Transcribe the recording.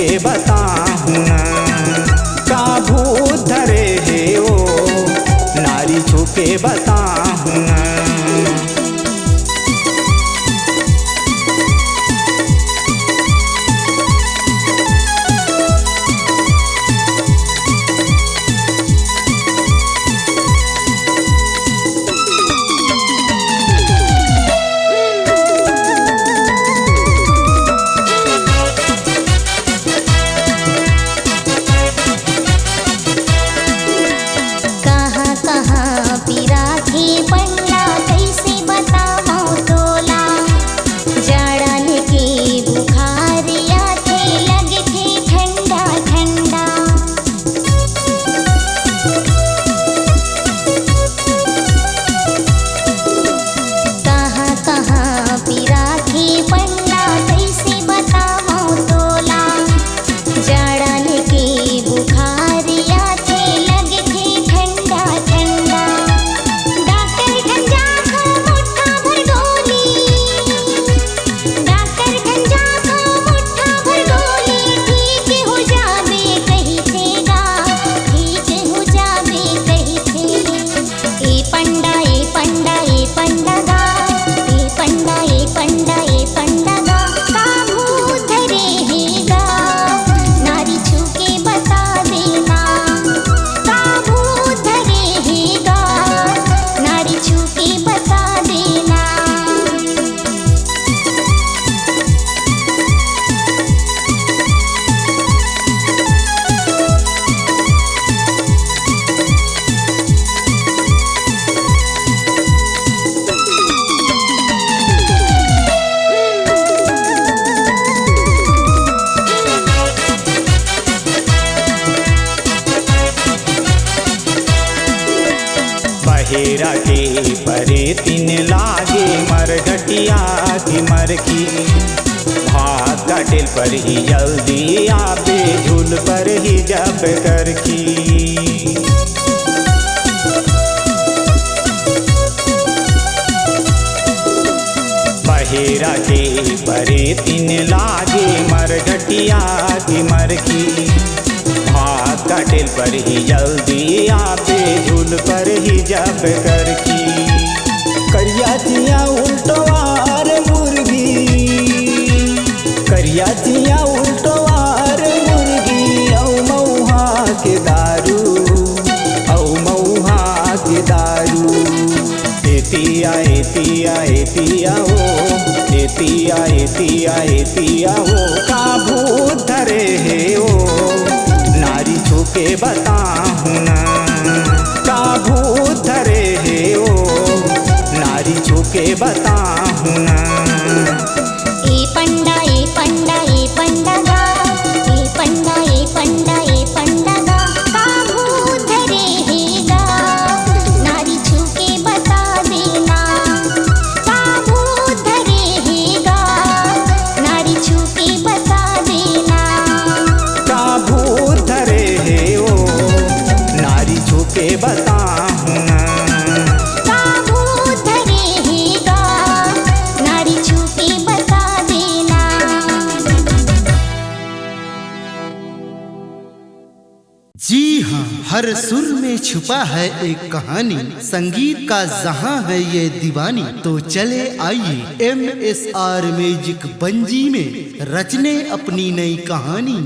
के बताऊं का भूत धरे है ओ नारी छू के बताऊं। बहेरा के परे तीन लागे मरघटिया की मरखी भाग कटेल पर ही जल्दी आबे झूल पर ही जब करखी। बहेरा के परे तीन लागे मरघटिया की मरखी कटेल पर ही जल्दी आबे झूल पर ही जब करखी। करिया चिया उल्टवार मुर्गी करिया चिया उल्टवार मुर्गी औ मऊहा के दारू औ मऊहा के दारू। एतिया एतिया एतिया हो एतिया एतिया एतिया हो का भूत धरे है ओ नारी छू के बताऊं का भूत धरे है ओ नारी छू के बताऊं। ए पंडा ए पंडा ए पंडा गा ए पंडा ए पंडा ए पंडा गा का भूत धरे है गा नारी छू के बता देना का भूत धरे है गा नारी छू के बता देना का भूत धरे है ओ नारी छू के बताऊं का भूत धरे है गा नारी छू के बता देना। जी हाँ, हर सुर में छुपा है एक कहानी, संगीत का जहां है ये दीवानी। तो चले आइए MSR म्यूजिक बंजी में रचने अपनी नई कहानी।